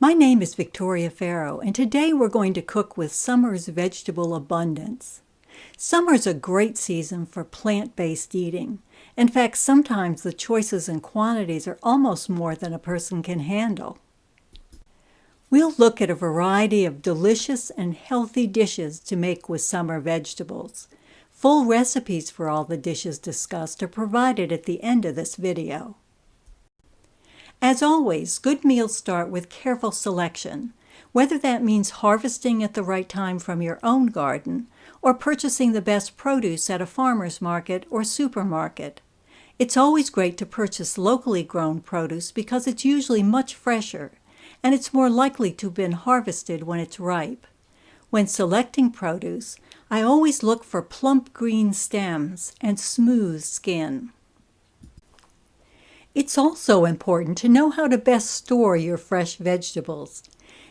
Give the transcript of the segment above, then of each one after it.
My name is Victoria Faoro, and today we're going to cook with summer's vegetable abundance. Summer's a great season for plant-based eating. In fact, sometimes the choices and quantities are almost more than a person can handle. We'll look at a variety of delicious and healthy dishes to make with summer vegetables. Full recipes for all the dishes discussed are provided at the end of this video. As always, good meals start with careful selection, whether that means harvesting at the right time from your own garden or purchasing the best produce at a farmer's market or supermarket. It's always great to purchase locally grown produce because it's usually much fresher and it's more likely to have been harvested when it's ripe. When selecting produce, I always look for plump green stems and smooth skin. It's also important to know how to best store your fresh vegetables.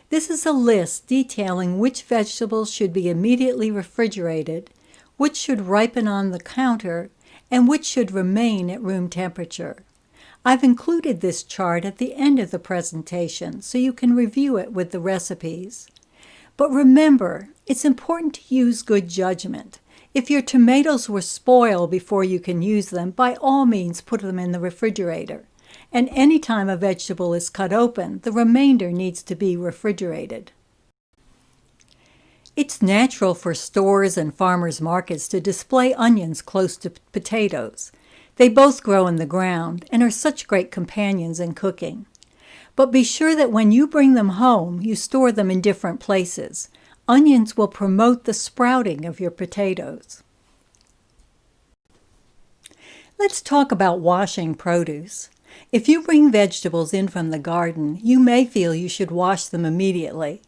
This is a list detailing which vegetables should be immediately refrigerated, which should ripen on the counter, and which should remain at room temperature. I've included this chart at the end of the presentation so you can review it with the recipes. But remember, it's important to use good judgment. If your tomatoes were spoiled before you can use them, by all means put them in the refrigerator. And any time a vegetable is cut open, the remainder needs to be refrigerated. It's natural for stores and farmers' markets to display onions close to potatoes. They both grow in the ground and are such great companions in cooking. But be sure that when you bring them home, you store them in different places. Onions will promote the sprouting of your potatoes. Let's talk about washing produce. If you bring vegetables in from the garden, you may feel you should wash them immediately.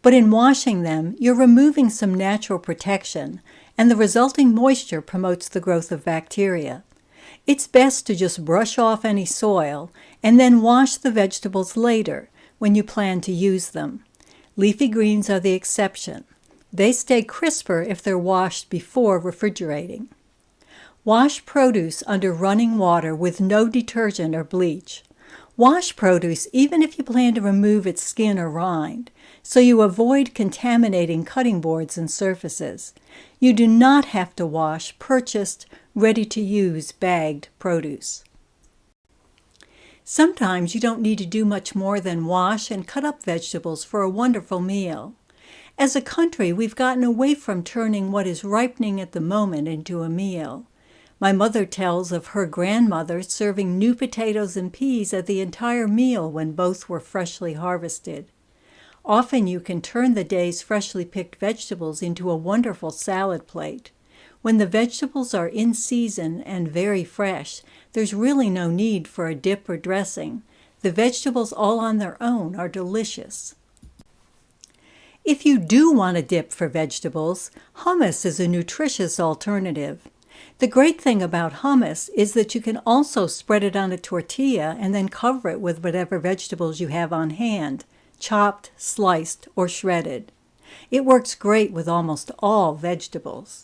But in washing them, you're removing some natural protection, and the resulting moisture promotes the growth of bacteria. It's best to just brush off any soil and then wash the vegetables later when you plan to use them. Leafy greens are the exception. They stay crisper if they're washed before refrigerating. Wash produce under running water with no detergent or bleach. Wash produce even if you plan to remove its skin or rind, so you avoid contaminating cutting boards and surfaces. You do not have to wash purchased, ready-to-use bagged produce. Sometimes you don't need to do much more than wash and cut up vegetables for a wonderful meal. As a country, we've gotten away from turning what is ripening at the moment into a meal. My mother tells of her grandmother serving new potatoes and peas at the entire meal when both were freshly harvested. Often you can turn the day's freshly picked vegetables into a wonderful salad plate. When the vegetables are in season and very fresh, there's really no need for a dip or dressing. The vegetables all on their own are delicious. If you do want a dip for vegetables, hummus is a nutritious alternative. The great thing about hummus is that you can also spread it on a tortilla and then cover it with whatever vegetables you have on hand, chopped, sliced, or shredded. It works great with almost all vegetables.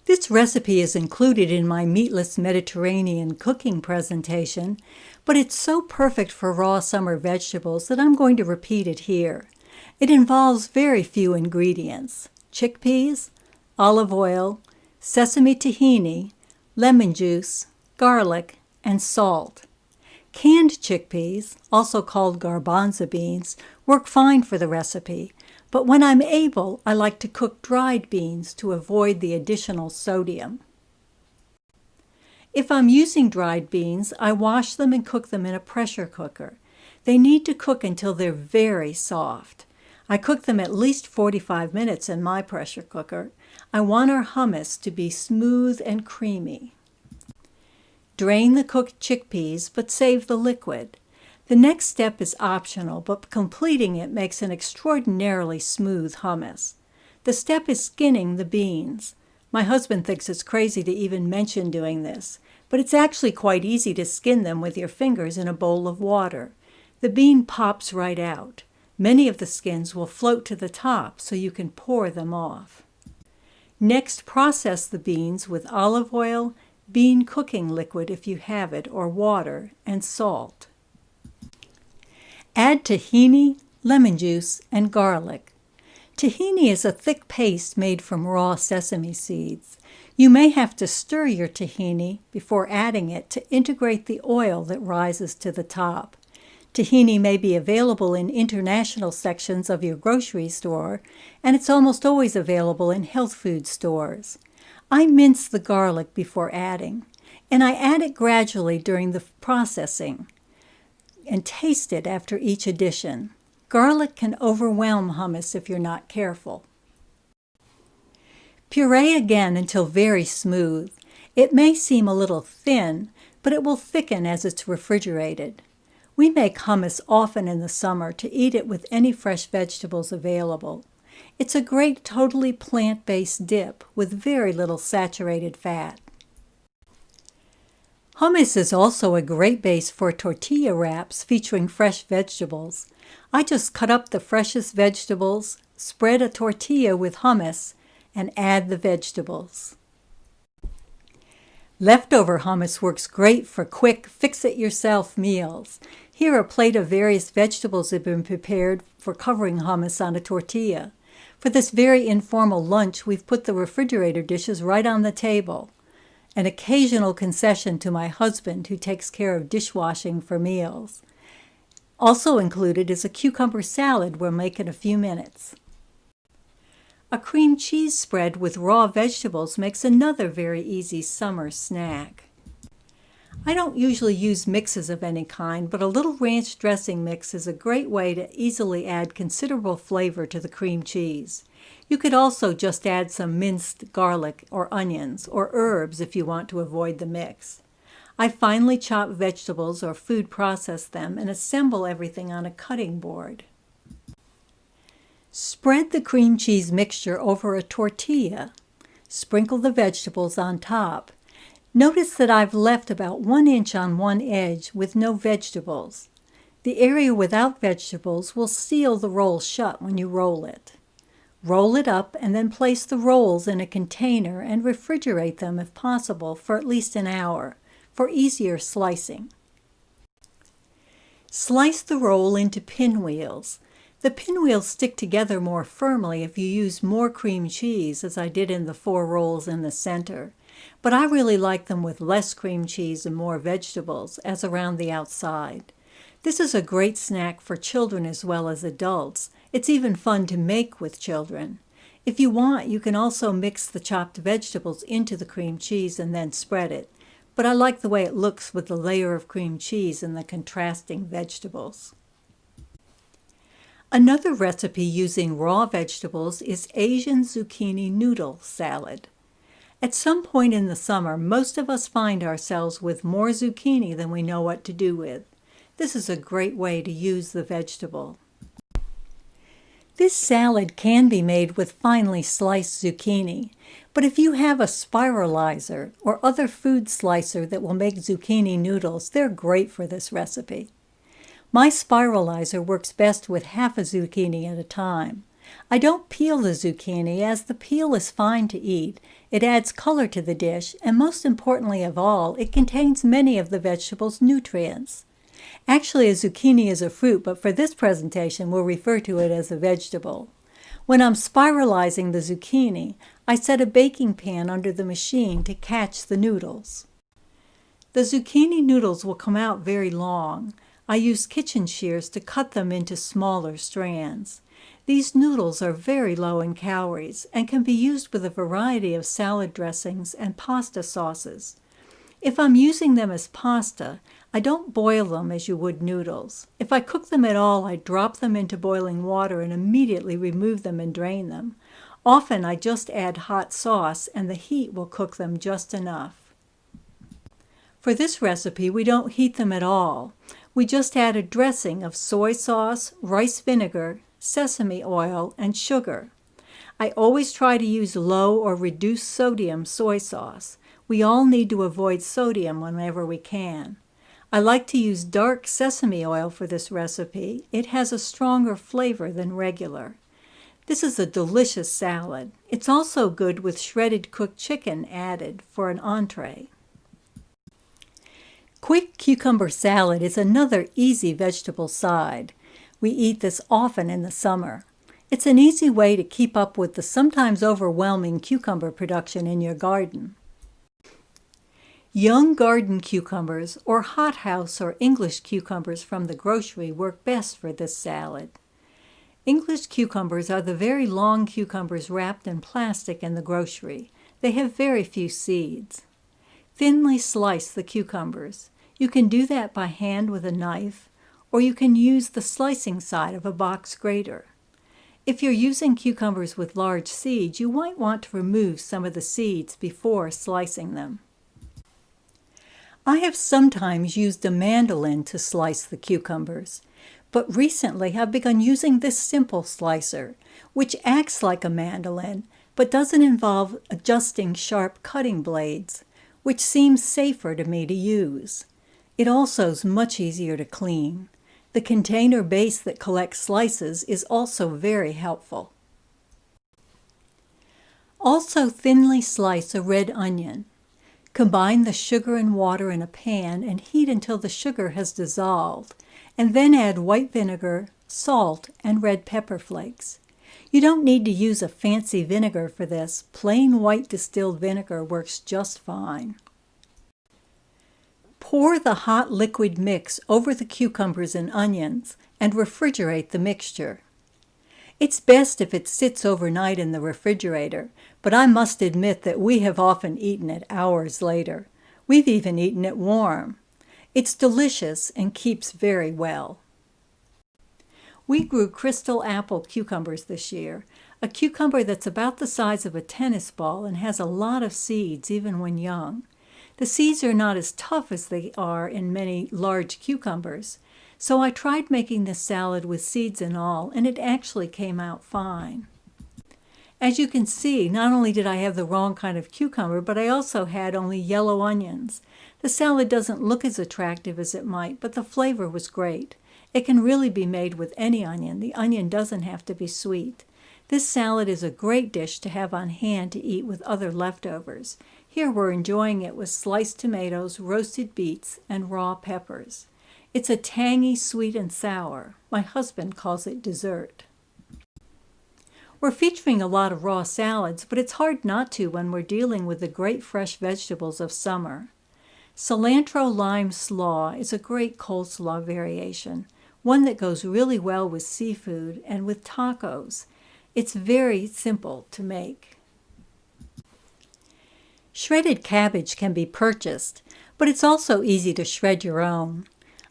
This recipe is included in my Meatless Mediterranean cooking presentation, but it's so perfect for raw summer vegetables that I'm going to repeat it here. It involves very few ingredients: chickpeas, olive oil, sesame tahini, lemon juice, garlic, and salt. Canned chickpeas, also called garbanzo beans, work fine for the recipe, but when I'm able, I like to cook dried beans to avoid the additional sodium. If I'm using dried beans, I wash them and cook them in a pressure cooker. They need to cook until they're very soft. I cook them at least 45 minutes in my pressure cooker. I want our hummus to be smooth and creamy. Drain the cooked chickpeas, but save the liquid. The next step is optional, but completing it makes an extraordinarily smooth hummus. The step is skinning the beans. My husband thinks it's crazy to even mention doing this, but it's actually quite easy to skin them with your fingers in a bowl of water. The bean pops right out. Many of the skins will float to the top so you can pour them off. Next, process the beans with olive oil, bean cooking liquid if you have it, or water, and salt. Add tahini, lemon juice, and garlic. Tahini is a thick paste made from raw sesame seeds. You may have to stir your tahini before adding it to integrate the oil that rises to the top. Tahini may be available in international sections of your grocery store, and it's almost always available in health food stores. I mince the garlic before adding, and I add it gradually during the processing and taste it after each addition. Garlic can overwhelm hummus if you're not careful. Puree again until very smooth. It may seem a little thin, but it will thicken as it's refrigerated. We make hummus often in the summer to eat it with any fresh vegetables available. It's a great totally plant-based dip with very little saturated fat. Hummus is also a great base for tortilla wraps featuring fresh vegetables. I just cut up the freshest vegetables, spread a tortilla with hummus, and add the vegetables. Leftover hummus works great for quick, fix-it-yourself meals. Here a plate of various vegetables have been prepared for covering hummus on a tortilla. For this very informal lunch, we've put the refrigerator dishes right on the table. An occasional concession to my husband, who takes care of dishwashing for meals. Also included is a cucumber salad we'll make in a few minutes. A cream cheese spread with raw vegetables makes another very easy summer snack. I don't usually use mixes of any kind, but a little ranch dressing mix is a great way to easily add considerable flavor to the cream cheese. You could also just add some minced garlic or onions or herbs if you want to avoid the mix. I finely chop vegetables or food process them and assemble everything on a cutting board. Spread the cream cheese mixture over a tortilla. Sprinkle the vegetables on top. Notice that I've left about 1 inch on one edge with no vegetables. The area without vegetables will seal the roll shut when you roll it. Roll it up and then place the rolls in a container and refrigerate them if possible for at least an hour for easier slicing. Slice the roll into pinwheels. The pinwheels stick together more firmly if you use more cream cheese, as I did in the 4 rolls in the center. But I really like them with less cream cheese and more vegetables, as around the outside. This is a great snack for children as well as adults. It's even fun to make with children. If you want, you can also mix the chopped vegetables into the cream cheese and then spread it. But I like the way it looks with the layer of cream cheese and the contrasting vegetables. Another recipe using raw vegetables is Asian zucchini noodle salad. At some point in the summer, most of us find ourselves with more zucchini than we know what to do with. This is a great way to use the vegetable. This salad can be made with finely sliced zucchini, but if you have a spiralizer or other food slicer that will make zucchini noodles, they're great for this recipe. My spiralizer works best with half a zucchini at a time. I don't peel the zucchini, as the peel is fine to eat. It adds color to the dish, and most importantly of all, it contains many of the vegetable's nutrients. Actually, a zucchini is a fruit, but for this presentation, we'll refer to it as a vegetable. When I'm spiralizing the zucchini, I set a baking pan under the machine to catch the noodles. The zucchini noodles will come out very long. I use kitchen shears to cut them into smaller strands. These noodles are very low in calories and can be used with a variety of salad dressings and pasta sauces. If I'm using them as pasta, I don't boil them as you would noodles. If I cook them at all, I drop them into boiling water and immediately remove them and drain them. Often I just add hot sauce and the heat will cook them just enough. For this recipe, we don't heat them at all. We just add a dressing of soy sauce, rice vinegar, sesame oil, and sugar. I always try to use low or reduced sodium soy sauce. We all need to avoid sodium whenever we can. I like to use dark sesame oil for this recipe. It has a stronger flavor than regular. This is a delicious salad. It's also good with shredded cooked chicken added for an entree. Quick cucumber salad is another easy vegetable side. We eat this often in the summer. It's an easy way to keep up with the sometimes overwhelming cucumber production in your garden. Young garden cucumbers or hothouse or English cucumbers from the grocery work best for this salad. English cucumbers are the very long cucumbers wrapped in plastic in the grocery. They have very few seeds. Thinly slice the cucumbers. You can do that by hand with a knife, or you can use the slicing side of a box grater. If you're using cucumbers with large seeds, you might want to remove some of the seeds before slicing them. I have sometimes used a mandolin to slice the cucumbers, but recently I've begun using this simple slicer, which acts like a mandolin, but doesn't involve adjusting sharp cutting blades, which seems safer to me to use. It also is much easier to clean. The container base that collects slices is also very helpful. Also thinly slice a red onion. Combine the sugar and water in a pan and heat until the sugar has dissolved, and then add white vinegar, salt, and red pepper flakes. You don't need to use a fancy vinegar for this. Plain white distilled vinegar works just fine. Pour the hot liquid mix over the cucumbers and onions and refrigerate the mixture. It's best if it sits overnight in the refrigerator, but I must admit that we have often eaten it hours later. We've even eaten it warm. It's delicious and keeps very well. We grew crystal apple cucumbers this year, a cucumber that's about the size of a tennis ball and has a lot of seeds even when young. The seeds are not as tough as they are in many large cucumbers, so I tried making this salad with seeds and all, and it actually came out fine. As you can see, not only did I have the wrong kind of cucumber, but I also had only yellow onions. The salad doesn't look as attractive as it might, but the flavor was great. It can really be made with any onion. The onion doesn't have to be sweet. This salad is a great dish to have on hand to eat with other leftovers. Here we're enjoying it with sliced tomatoes, roasted beets, and raw peppers. It's a tangy, sweet, and sour. My husband calls it dessert. We're featuring a lot of raw salads, but it's hard not to when we're dealing with the great fresh vegetables of summer. Cilantro lime slaw is a great coleslaw variation, one that goes really well with seafood and with tacos. It's very simple to make. Shredded cabbage can be purchased, but it's also easy to shred your own.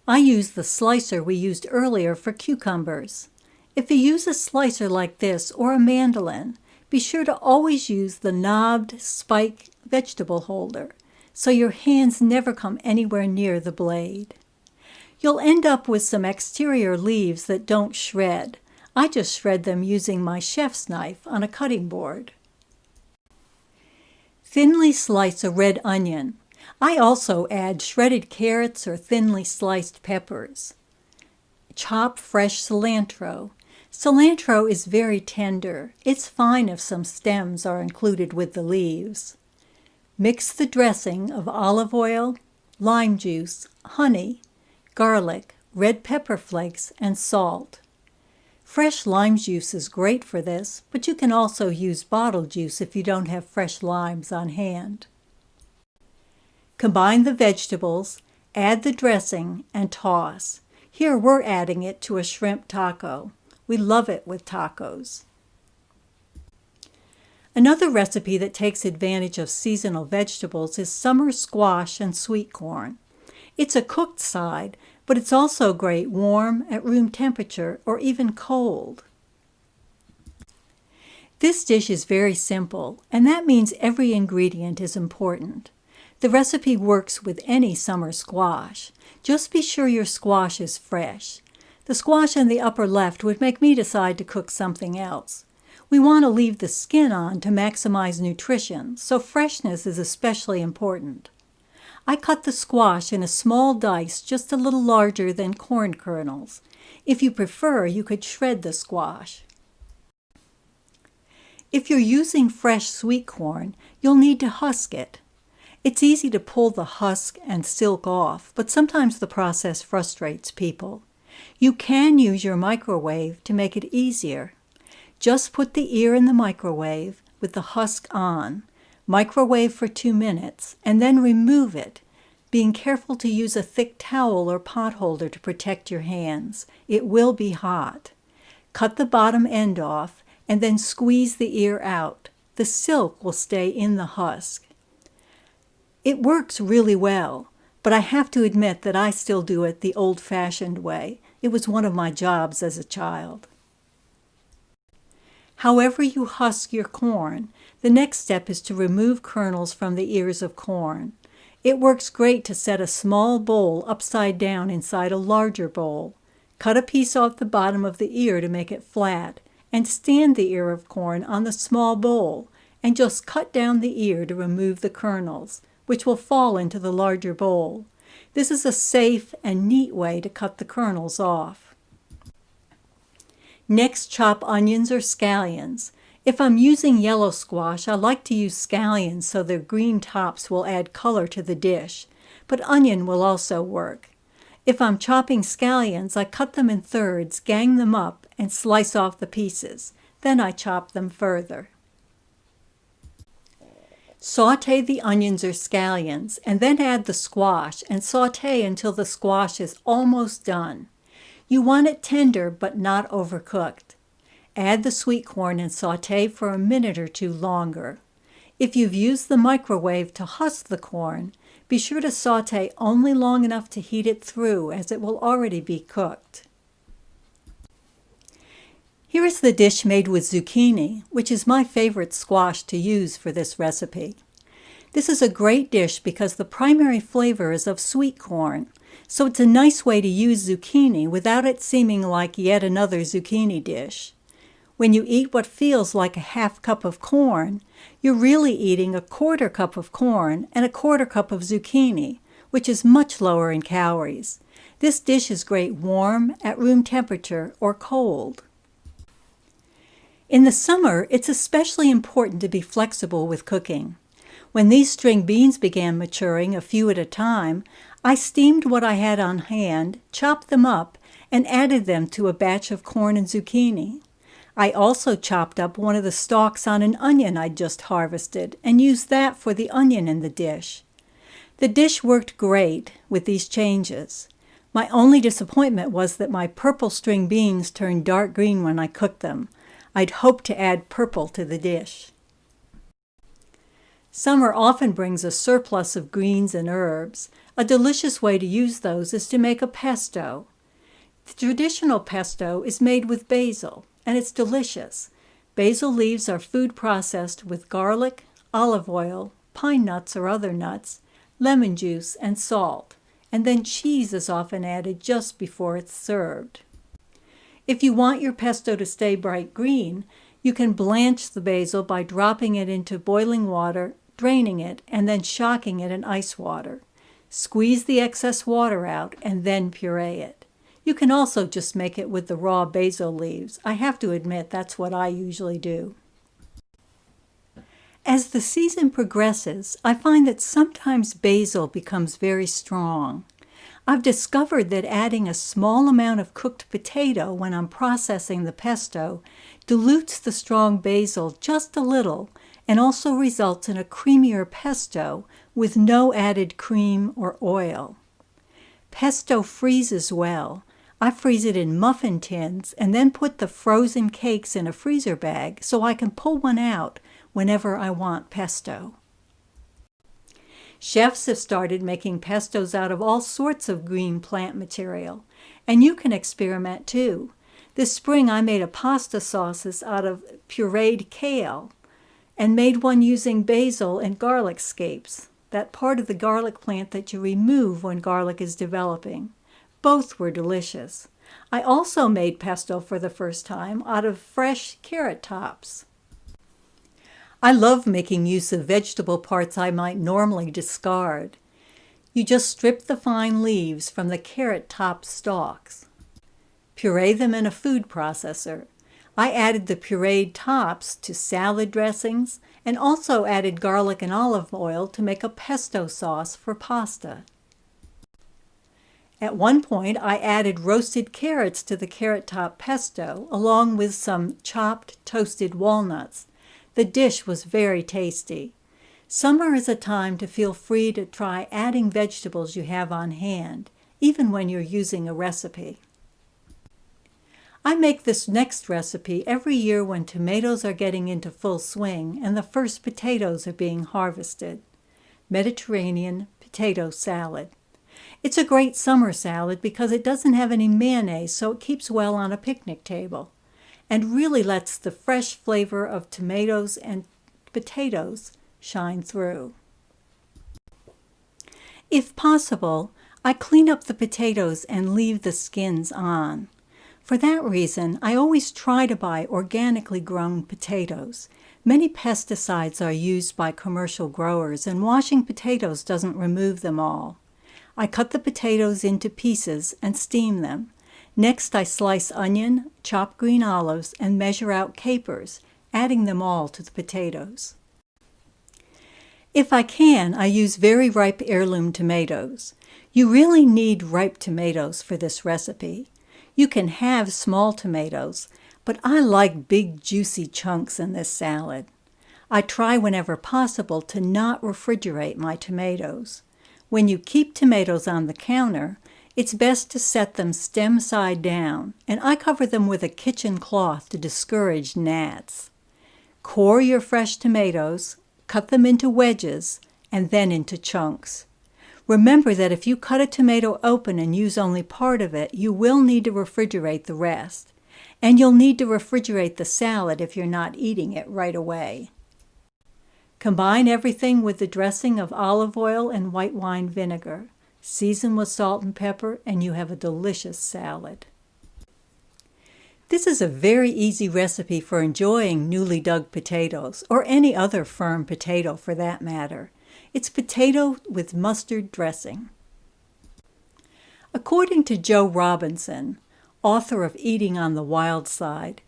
I use the slicer we used earlier for cucumbers. If you use a slicer like this or a mandolin, be sure to always use the knobbed spike vegetable holder, so your hands never come anywhere near the blade. You'll end up with some exterior leaves that don't shred. I just shred them using my chef's knife on a cutting board. Thinly slice a red onion. I also add shredded carrots or thinly sliced peppers. Chop fresh cilantro. Cilantro is very tender. It's fine if some stems are included with the leaves. Mix the dressing of olive oil, lime juice, honey, garlic, red pepper flakes, and salt. Fresh lime juice is great for this, but you can also use bottled juice if you don't have fresh limes on hand. Combine the vegetables, add the dressing, and toss. Here we're adding it to a shrimp taco. We love it with tacos. Another recipe that takes advantage of seasonal vegetables is summer squash and sweet corn. It's a cooked side, but it's also great warm, at room temperature, or even cold. This dish is very simple, and that means every ingredient is important. The recipe works with any summer squash. Just be sure your squash is fresh. The squash in the upper left would make me decide to cook something else. We want to leave the skin on to maximize nutrition, so freshness is especially important. I cut the squash in a small dice just a little larger than corn kernels. If you prefer, you could shred the squash. If you're using fresh sweet corn, you'll need to husk it. It's easy to pull the husk and silk off, but sometimes the process frustrates people. You can use your microwave to make it easier. Just put the ear in the microwave with the husk on, microwave for 2 minutes, and then remove it, being careful to use a thick towel or pot holder to protect your hands. It will be hot. Cut the bottom end off and then squeeze the ear out. The silk will stay in the husk. It works really well, but I have to admit that I still do it the old-fashioned way. It was one of my jobs as a child. However you husk your corn, the next step is to remove kernels from the ears of corn. It works great to set a small bowl upside down inside a larger bowl. Cut a piece off the bottom of the ear to make it flat, and stand the ear of corn on the small bowl, and just cut down the ear to remove the kernels, which will fall into the larger bowl. This is a safe and neat way to cut the kernels off. Next, chop onions or scallions. If I'm using yellow squash, I like to use scallions so their green tops will add color to the dish, but onion will also work. If I'm chopping scallions, I cut them in thirds, gang them up, and slice off the pieces. Then I chop them further. Saute the onions or scallions, and then add the squash and saute until the squash is almost done. You want it tender but not overcooked. Add the sweet corn and saute for a minute or two longer. If you've used the microwave to husk the corn, be sure to saute only long enough to heat it through, as it will already be cooked. Here is the dish made with zucchini, which is my favorite squash to use for this recipe. This is a great dish because the primary flavor is of sweet corn, so it's a nice way to use zucchini without it seeming like yet another zucchini dish. When you eat what feels like a half cup of corn, you're really eating a quarter cup of corn and a quarter cup of zucchini, which is much lower in calories. This dish is great warm, at room temperature, or cold. In the summer, it's especially important to be flexible with cooking. When these string beans began maturing a few at a time, I steamed what I had on hand, chopped them up, and added them to a batch of corn and zucchini. I also chopped up one of the stalks on an onion I'd just harvested and used that for the onion in the dish. The dish worked great with these changes. My only disappointment was that my purple string beans turned dark green when I cooked them. I'd hoped to add purple to the dish. Summer often brings a surplus of greens and herbs. A delicious way to use those is to make a pesto. The traditional pesto is made with basil, and it's delicious. Basil leaves are food processed with garlic, olive oil, pine nuts or other nuts, lemon juice, and salt, and then cheese is often added just before it's served. If you want your pesto to stay bright green, you can blanch the basil by dropping it into boiling water, draining it, and then shocking it in ice water. Squeeze the excess water out and then puree it. You can also just make it with the raw basil leaves. I have to admit that's what I usually do. As the season progresses, I find that sometimes basil becomes very strong. I've discovered that adding a small amount of cooked potato when I'm processing the pesto dilutes the strong basil just a little and also results in a creamier pesto with no added cream or oil. Pesto freezes well. I freeze it in muffin tins and then put the frozen cakes in a freezer bag so I can pull one out whenever I want pesto. Chefs have started making pestos out of all sorts of green plant material, and you can experiment too. This spring I made a pasta sauce out of pureed kale and made one using basil and garlic scapes, that part of the garlic plant that you remove when garlic is developing. Both were delicious. I also made pesto for the first time out of fresh carrot tops. I love making use of vegetable parts I might normally discard. You just strip the fine leaves from the carrot top stalks. Puree them in a food processor. I added the pureed tops to salad dressings and also added garlic and olive oil to make a pesto sauce for pasta. At one point, I added roasted carrots to the carrot top pesto, along with some chopped toasted walnuts. The dish was very tasty. Summer is a time to feel free to try adding vegetables you have on hand, even when you're using a recipe. I make this next recipe every year when tomatoes are getting into full swing and the first potatoes are being harvested. Mediterranean potato salad. It's a great summer salad because it doesn't have any mayonnaise, so it keeps well on a picnic table and really lets the fresh flavor of tomatoes and potatoes shine through. If possible, I clean up the potatoes and leave the skins on. For that reason, I always try to buy organically grown potatoes. Many pesticides are used by commercial growers, and washing potatoes doesn't remove them all. I cut the potatoes into pieces and steam them. Next, I slice onion, chop green olives, and measure out capers, adding them all to the potatoes. If I can, I use very ripe heirloom tomatoes. You really need ripe tomatoes for this recipe. You can have small tomatoes, but I like big juicy chunks in this salad. I try whenever possible to not refrigerate my tomatoes. When you keep tomatoes on the counter, it's best to set them stem side down, and I cover them with a kitchen cloth to discourage gnats. Core your fresh tomatoes, cut them into wedges, and then into chunks. Remember that if you cut a tomato open and use only part of it, you will need to refrigerate the rest. And you'll need to refrigerate the salad if you're not eating it right away. Combine everything with the dressing of olive oil and white wine vinegar. Season with salt and pepper, and you have a delicious salad. This is a very easy recipe for enjoying newly dug potatoes, or any other firm potato for that matter. It's potato with mustard dressing. According to Joe Robinson, author of Eating on the Wild Side,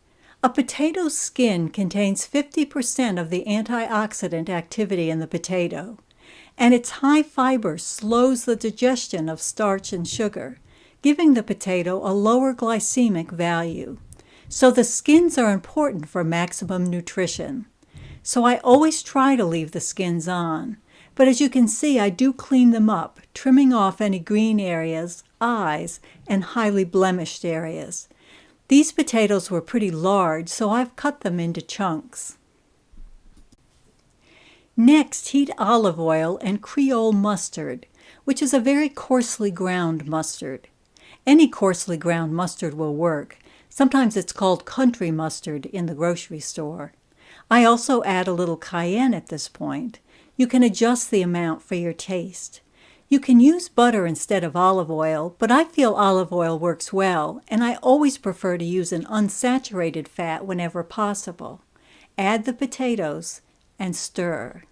a potato's skin contains 50% of the antioxidant activity in the potato, and its high fiber slows the digestion of starch and sugar, giving the potato a lower glycemic value. So the skins are important for maximum nutrition. So I always try to leave the skins on. But as you can see, I do clean them up, trimming off any green areas, eyes, and highly blemished areas. These potatoes were pretty large, so I've cut them into chunks. Next, heat olive oil and Creole mustard, which is a very coarsely ground mustard. Any coarsely ground mustard will work. Sometimes it's called country mustard in the grocery store. I also add a little cayenne at this point. You can adjust the amount for your taste. You can use butter instead of olive oil, but I feel olive oil works well, and I always prefer to use an unsaturated fat whenever possible. Add the potatoes and stir.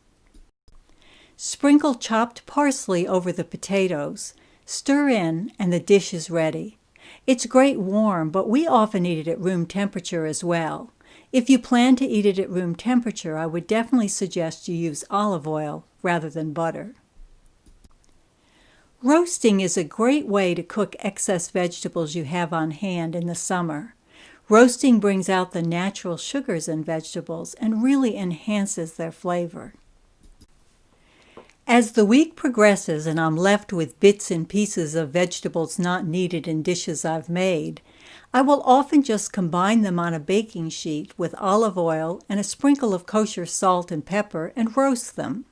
Sprinkle chopped parsley over the potatoes. Stir in, and the dish is ready. It's great warm, but we often eat it at room temperature as well. If you plan to eat it at room temperature, I would definitely suggest you use olive oil rather than butter. Roasting is a great way to cook excess vegetables you have on hand in the summer. Roasting brings out the natural sugars in vegetables and really enhances their flavor. As the week progresses and I'm left with bits and pieces of vegetables not needed in dishes I've made, I will often just combine them on a baking sheet with olive oil and a sprinkle of kosher salt and pepper and roast them.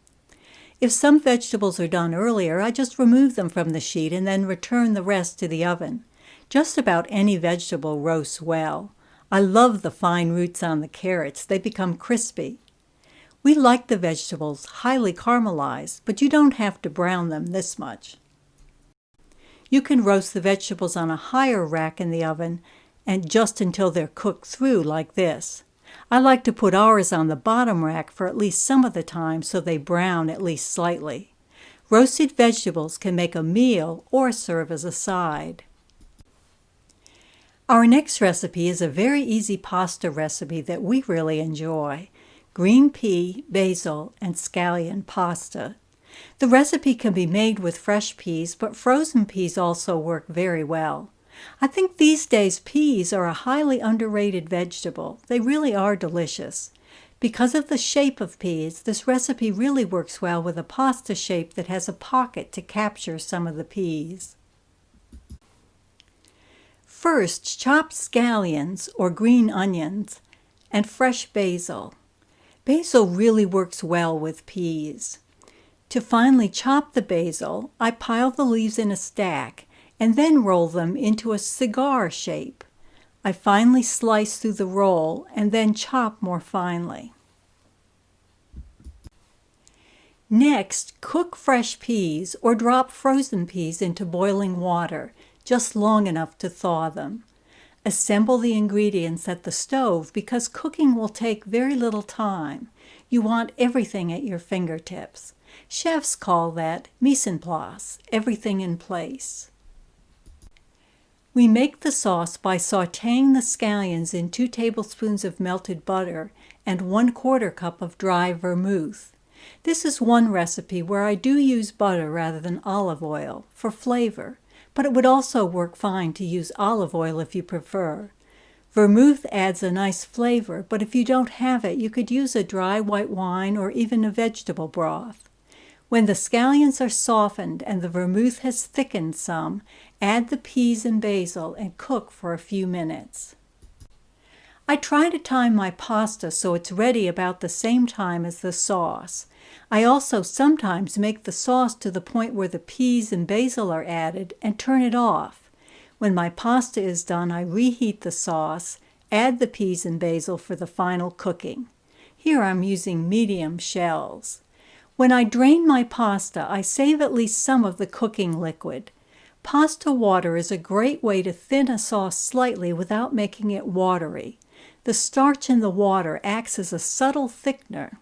If some vegetables are done earlier, I just remove them from the sheet and then return the rest to the oven. Just about any vegetable roasts well. I love the fine roots on the carrots. They become crispy. We like the vegetables highly caramelized, but you don't have to brown them this much. You can roast the vegetables on a higher rack in the oven and just until they're cooked through like this. I like to put ours on the bottom rack for at least some of the time so they brown at least slightly. Roasted vegetables can make a meal or serve as a side. Our next recipe is a very easy pasta recipe that we really enjoy. Green pea, basil, and scallion pasta. The recipe can be made with fresh peas, but frozen peas also work very well. I think these days peas are a highly underrated vegetable. They really are delicious. Because of the shape of peas, this recipe really works well with a pasta shape that has a pocket to capture some of the peas. First, chop scallions or green onions and fresh basil. Basil really works well with peas. To finely chop the basil, I pile the leaves in a stack and then roll them into a cigar shape. I finely slice through the roll and then chop more finely. Next, cook fresh peas or drop frozen peas into boiling water, just long enough to thaw them. Assemble the ingredients at the stove because cooking will take very little time. You want everything at your fingertips. Chefs call that mise en place, everything in place. We make the sauce by sautéing the scallions in 2 tablespoons of melted butter and 1/4 cup of dry vermouth. This is one recipe where I do use butter rather than olive oil for flavor, but it would also work fine to use olive oil if you prefer. Vermouth adds a nice flavor, but if you don't have it, you could use a dry white wine or even a vegetable broth. When the scallions are softened and the vermouth has thickened some, add the peas and basil and cook for a few minutes. I try to time my pasta so it's ready about the same time as the sauce. I also sometimes make the sauce to the point where the peas and basil are added and turn it off. When my pasta is done, I reheat the sauce, add the peas and basil for the final cooking. Here I'm using medium shells. When I drain my pasta, I save at least some of the cooking liquid. Pasta water is a great way to thin a sauce slightly without making it watery. The starch in the water acts as a subtle thickener.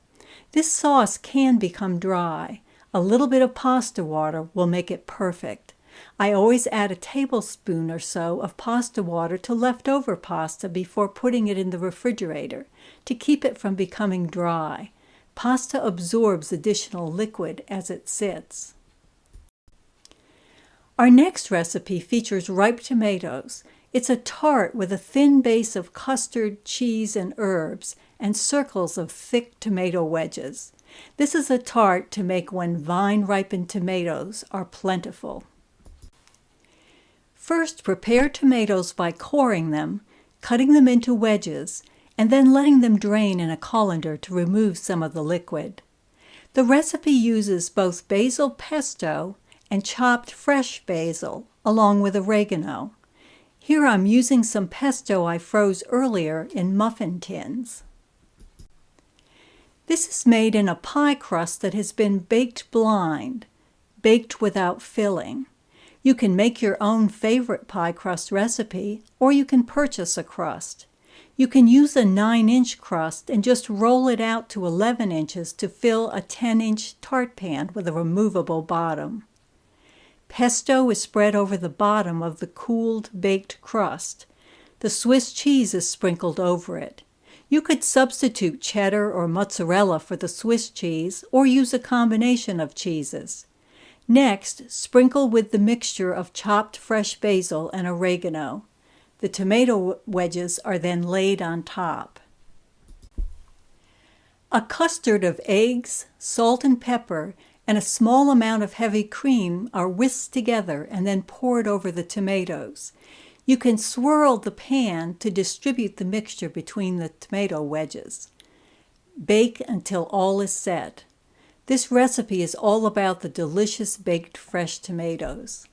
This sauce can become dry. A little bit of pasta water will make it perfect. I always add a tablespoon or so of pasta water to leftover pasta before putting it in the refrigerator to keep it from becoming dry. Pasta absorbs additional liquid as it sits. Our next recipe features ripe tomatoes. It's a tart with a thin base of custard, cheese, and herbs, and circles of thick tomato wedges. This is a tart to make when vine-ripened tomatoes are plentiful. First, prepare tomatoes by coring them, cutting them into wedges, and then letting them drain in a colander to remove some of the liquid. The recipe uses both basil pesto and chopped fresh basil, along with oregano. Here I'm using some pesto I froze earlier in muffin tins. This is made in a pie crust that has been baked blind, baked without filling. You can make your own favorite pie crust recipe, or you can purchase a crust. You can use a 9-inch crust and just roll it out to 11 inches to fill a 10-inch tart pan with a removable bottom. Pesto is spread over the bottom of the cooled baked crust. The Swiss cheese is sprinkled over it. You could substitute cheddar or mozzarella for the Swiss cheese or use a combination of cheeses. Next, sprinkle with the mixture of chopped fresh basil and oregano. The tomato wedges are then laid on top. A custard of eggs, salt and pepper, and a small amount of heavy cream are whisked together and then poured over the tomatoes. You can swirl the pan to distribute the mixture between the tomato wedges. Bake until all is set. This recipe is all about the delicious baked fresh tomatoes.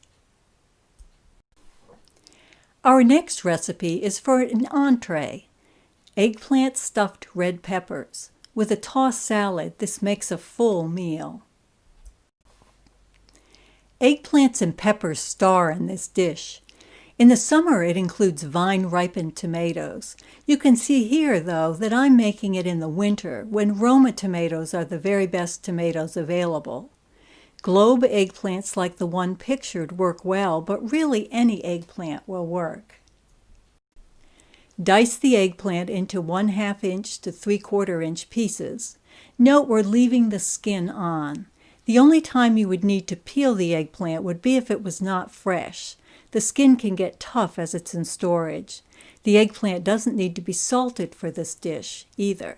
Our next recipe is for an entree. Eggplant stuffed red peppers. With a tossed salad, this makes a full meal. Eggplants and peppers star in this dish. In the summer, it includes vine-ripened tomatoes. You can see here, though, that I'm making it in the winter, when Roma tomatoes are the very best tomatoes available. Globe eggplants like the one pictured work well, but really any eggplant will work. Dice the eggplant into 1/2 inch to 3/4 inch pieces. Note we're leaving the skin on. The only time you would need to peel the eggplant would be if it was not fresh. The skin can get tough as it's in storage. The eggplant doesn't need to be salted for this dish either.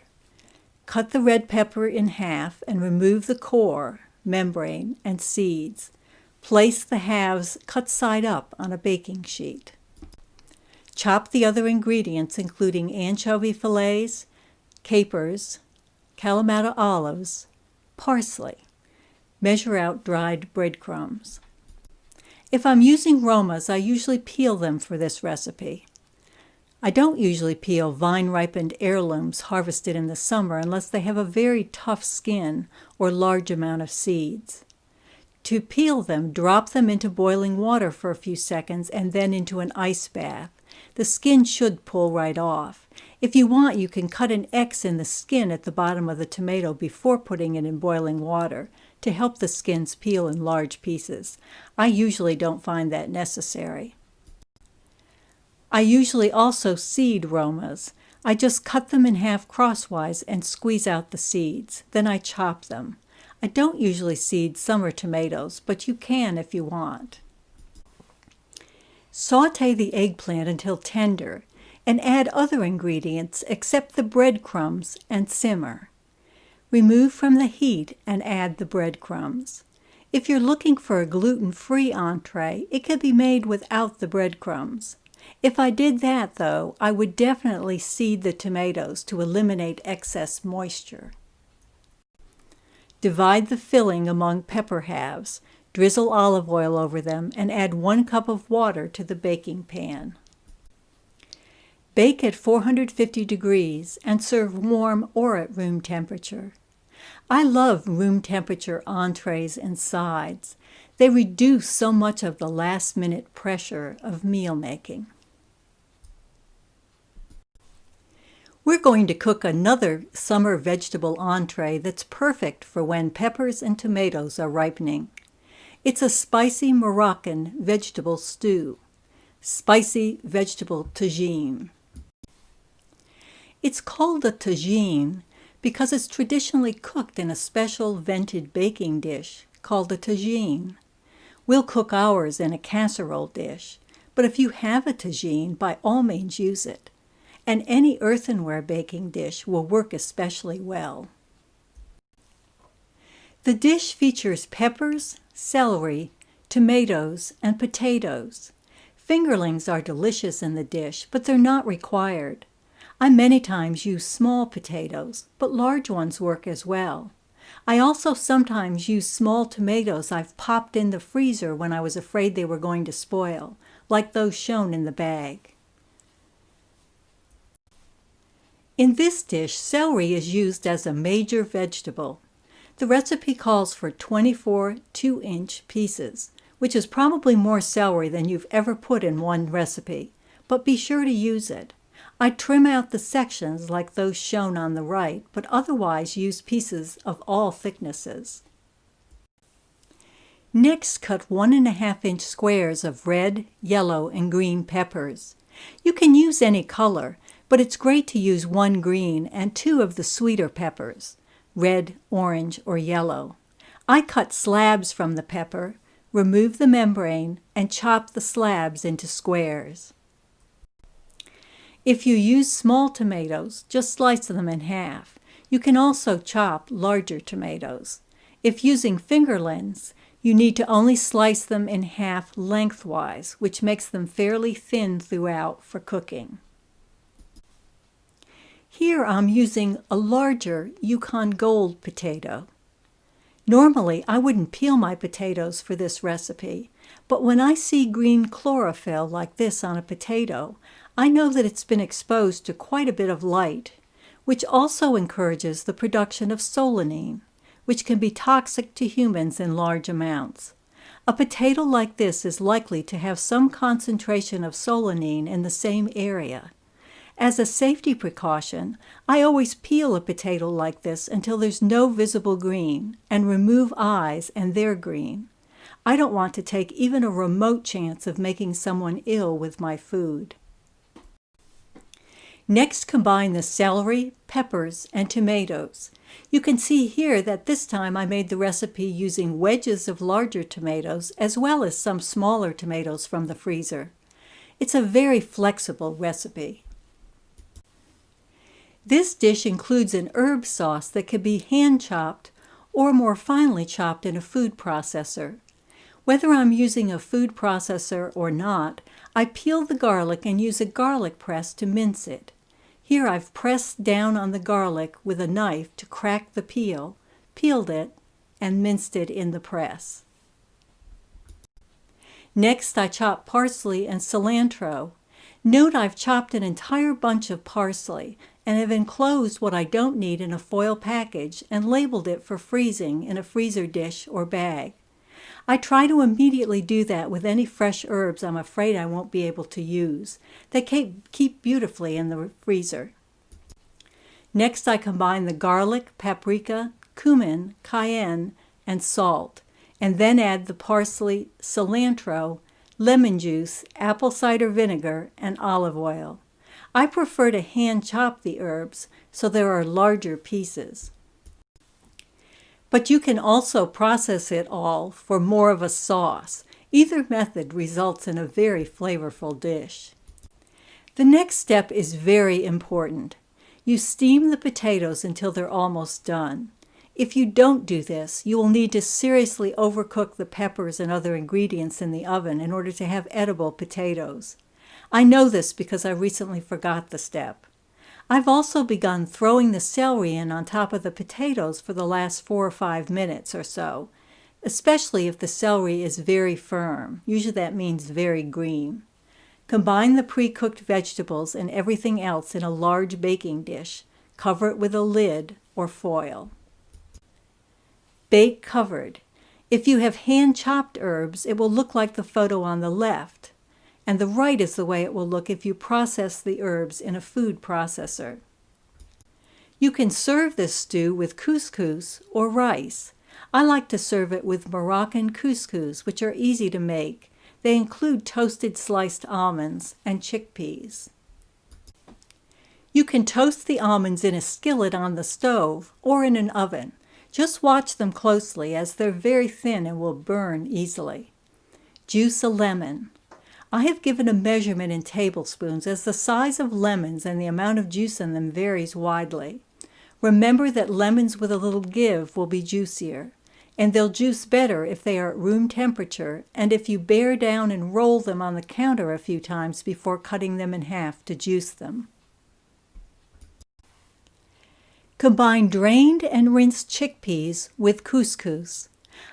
Cut the red pepper in half and remove the core, membrane, and seeds. Place the halves cut side up on a baking sheet. Chop the other ingredients, including anchovy fillets, capers, Kalamata olives, parsley. Measure out dried breadcrumbs. If I'm using Romas, I usually peel them for this recipe. I don't usually peel vine-ripened heirlooms harvested in the summer unless they have a very tough skin or large amount of seeds. To peel them, drop them into boiling water for a few seconds and then into an ice bath. The skin should pull right off. If you want, you can cut an X in the skin at the bottom of the tomato before putting it in boiling water to help the skins peel in large pieces. I usually don't find that necessary. I usually also seed Romas. I just cut them in half crosswise and squeeze out the seeds. Then I chop them. I don't usually seed summer tomatoes, but you can if you want. Saute the eggplant until tender and add other ingredients except the breadcrumbs and simmer. Remove from the heat and add the breadcrumbs. If you're looking for a gluten-free entree, it can be made without the breadcrumbs. If I did that, though, I would definitely seed the tomatoes to eliminate excess moisture. Divide the filling among pepper halves, drizzle olive oil over them, and add 1 cup of water to the baking pan. Bake at 450 degrees and serve warm or at room temperature. I love room temperature entrees and sides. They reduce so much of the last-minute pressure of meal making. We're going to cook another summer vegetable entree that's perfect for when peppers and tomatoes are ripening. It's a spicy Moroccan vegetable stew, spicy vegetable tagine. It's called a tagine because it's traditionally cooked in a special vented baking dish called a tagine. We'll cook ours in a casserole dish, but if you have a tagine, by all means use it. And any earthenware baking dish will work especially well. The dish features peppers, celery, tomatoes, and potatoes. Fingerlings are delicious in the dish, but they're not required. I many times use small potatoes, but large ones work as well. I also sometimes use small tomatoes I've popped in the freezer when I was afraid they were going to spoil, like those shown in the bag. In this dish, celery is used as a major vegetable. The recipe calls for 24 2-inch pieces, which is probably more celery than you've ever put in one recipe, but be sure to use it. I trim out the sections like those shown on the right, but otherwise use pieces of all thicknesses. Next, cut 1.5-inch squares of red, yellow, and green peppers. You can use any color, but it's great to use 1 green and 2 of the sweeter peppers, red, orange, or yellow. I cut slabs from the pepper, remove the membrane, and chop the slabs into squares. If you use small tomatoes, just slice them in half. You can also chop larger tomatoes. If using fingerlings, you need to only slice them in half lengthwise, which makes them fairly thin throughout for cooking. Here I'm using a larger Yukon Gold potato. Normally, I wouldn't peel my potatoes for this recipe, but when I see green chlorophyll like this on a potato, I know that it's been exposed to quite a bit of light, which also encourages the production of solanine, which can be toxic to humans in large amounts. A potato like this is likely to have some concentration of solanine in the same area. As a safety precaution, I always peel a potato like this until there's no visible green and remove eyes and their green. I don't want to take even a remote chance of making someone ill with my food. Next, combine the celery, peppers, and tomatoes. You can see here that this time I made the recipe using wedges of larger tomatoes as well as some smaller tomatoes from the freezer. It's a very flexible recipe. This dish includes an herb sauce that can be hand-chopped or more finely chopped in a food processor. Whether I'm using a food processor or not, I peel the garlic and use a garlic press to mince it. Here I've pressed down on the garlic with a knife to crack the peel, peeled it, and minced it in the press. Next, I chop parsley and cilantro. Note I've chopped an entire bunch of parsley and have enclosed what I don't need in a foil package and labeled it for freezing in a freezer dish or bag. I try to immediately do that with any fresh herbs I'm afraid I won't be able to use. They keep beautifully in the freezer. Next, I combine the garlic, paprika, cumin, cayenne, and salt, and then add the parsley, cilantro, lemon juice, apple cider vinegar, and olive oil. I prefer to hand chop the herbs so there are larger pieces. But you can also process it all for more of a sauce. Either method results in a very flavorful dish. The next step is very important. You steam the potatoes until they're almost done. If you don't do this, you will need to seriously overcook the peppers and other ingredients in the oven in order to have edible potatoes. I know this because I recently forgot the step. I've also begun throwing the celery in on top of the potatoes for the last 4 or 5 minutes or so, especially if the celery is very firm. Usually that means very green. Combine the pre-cooked vegetables and everything else in a large baking dish. Cover it with a lid or foil. Bake covered. If you have hand-chopped herbs, it will look like the photo on the left, and the right is the way it will look if you process the herbs in a food processor. You can serve this stew with couscous or rice. I like to serve it with Moroccan couscous, which are easy to make. They include toasted sliced almonds and chickpeas. You can toast the almonds in a skillet on the stove or in an oven. Just watch them closely as they're very thin and will burn easily. Juice a lemon. I have given a measurement in tablespoons as the size of lemons and the amount of juice in them varies widely. Remember that lemons with a little give will be juicier, and they'll juice better if they are at room temperature and if you bear down and roll them on the counter a few times before cutting them in half to juice them. Combine drained and rinsed chickpeas with couscous.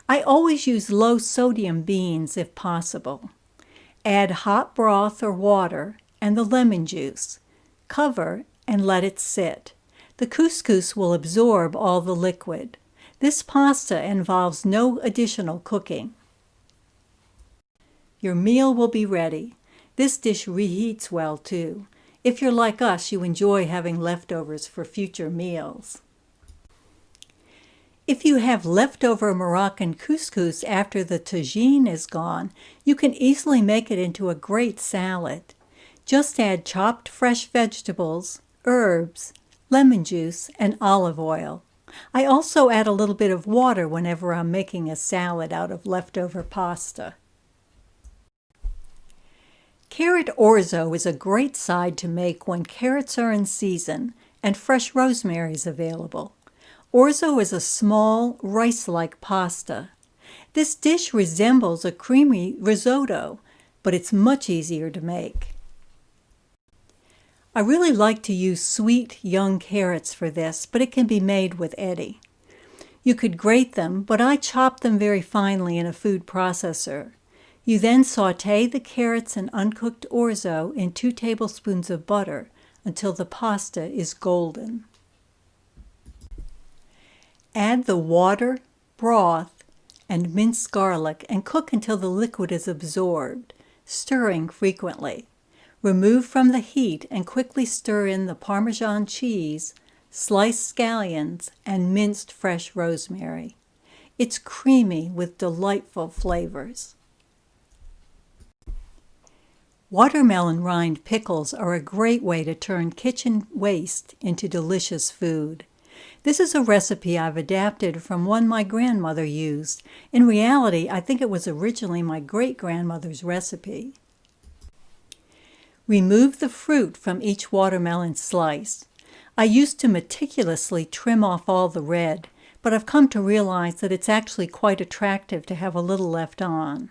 I always use low-sodium beans if possible. Add hot broth or water and the lemon juice. Cover and let it sit. The couscous will absorb all the liquid. This pasta involves no additional cooking. Your meal will be ready. This dish reheats well too. If you're like us, you enjoy having leftovers for future meals. If you have leftover Moroccan couscous after the tagine is gone, you can easily make it into a great salad. Just add chopped fresh vegetables, herbs, lemon juice, and olive oil. I also add a little bit of water whenever I'm making a salad out of leftover pasta. Carrot orzo is a great side to make when carrots are in season and fresh rosemary is available. Orzo is a small, rice-like pasta. This dish resembles a creamy risotto, but it's much easier to make. I really like to use sweet, young carrots for this, but it can be made with any. You could grate them, but I chop them very finely in a food processor. You then saute the carrots and uncooked orzo in 2 tablespoons of butter until the pasta is golden. Add the water, broth, and minced garlic and cook until the liquid is absorbed, stirring frequently. Remove from the heat and quickly stir in the Parmesan cheese, sliced scallions, and minced fresh rosemary. It's creamy with delightful flavors. Watermelon rind pickles are a great way to turn kitchen waste into delicious food. This is a recipe I've adapted from one my grandmother used. In reality, I think it was originally my great-grandmother's recipe. Remove the fruit from each watermelon slice. I used to meticulously trim off all the red, but I've come to realize that it's actually quite attractive to have a little left on.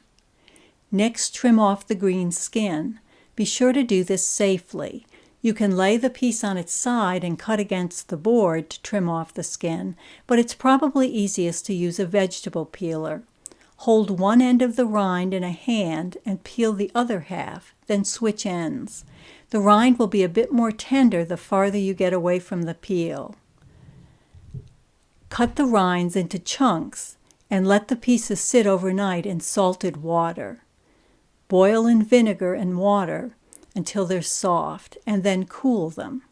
Next, trim off the green skin. Be sure to do this safely. You can lay the piece on its side and cut against the board to trim off the skin, but it's probably easiest to use a vegetable peeler. Hold one end of the rind in a hand and peel the other half, then switch ends. The rind will be a bit more tender the farther you get away from the peel. Cut the rinds into chunks and let the pieces sit overnight in salted water. Boil in vinegar and water until they're soft, and then cool them.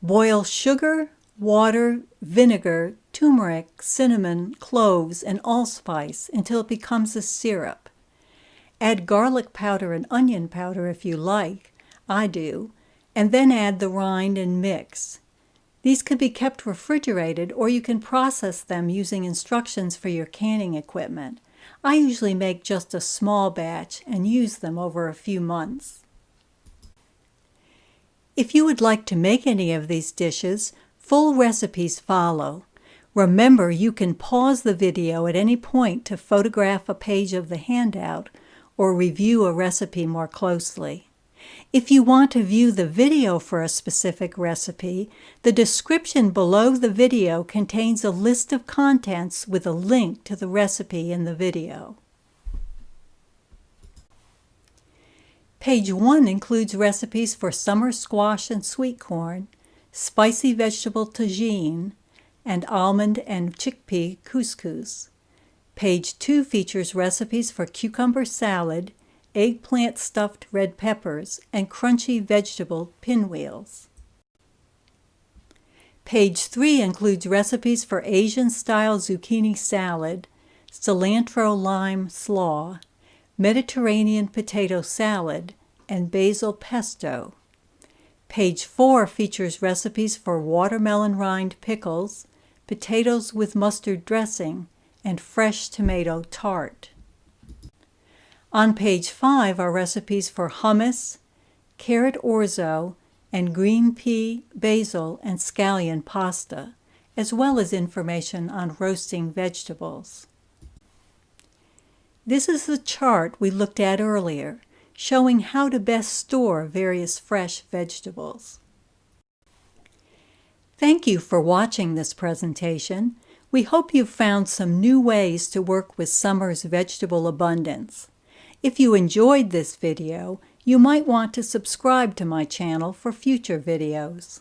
Boil sugar, water, vinegar, turmeric, cinnamon, cloves, and allspice until it becomes a syrup. Add garlic powder and onion powder if you like, I do, and then add the rind and mix. These can be kept refrigerated, or you can process them using instructions for your canning equipment. I usually make just a small batch and use them over a few months. If you would like to make any of these dishes, full recipes follow. Remember, you can pause the video at any point to photograph a page of the handout or review a recipe more closely. If you want to view the video for a specific recipe, the description below the video contains a list of contents with a link to the recipe in the video. Page 1 includes recipes for summer squash and sweet corn, spicy vegetable tagine, and almond and chickpea couscous. Page 2 features recipes for cucumber salad, eggplant stuffed red peppers, and crunchy vegetable pinwheels. Page 3 includes recipes for Asian-style zucchini salad, cilantro lime slaw, Mediterranean potato salad, and basil pesto. Page 4 features recipes for watermelon rind pickles, potatoes with mustard dressing, and fresh tomato tart. On page 5 are recipes for hummus, carrot orzo, and green pea, basil, and scallion pasta, as well as information on roasting vegetables. This is the chart we looked at earlier, showing how to best store various fresh vegetables. Thank you for watching this presentation. We hope you've found some new ways to work with summer's vegetable abundance. If you enjoyed this video, you might want to subscribe to my channel for future videos.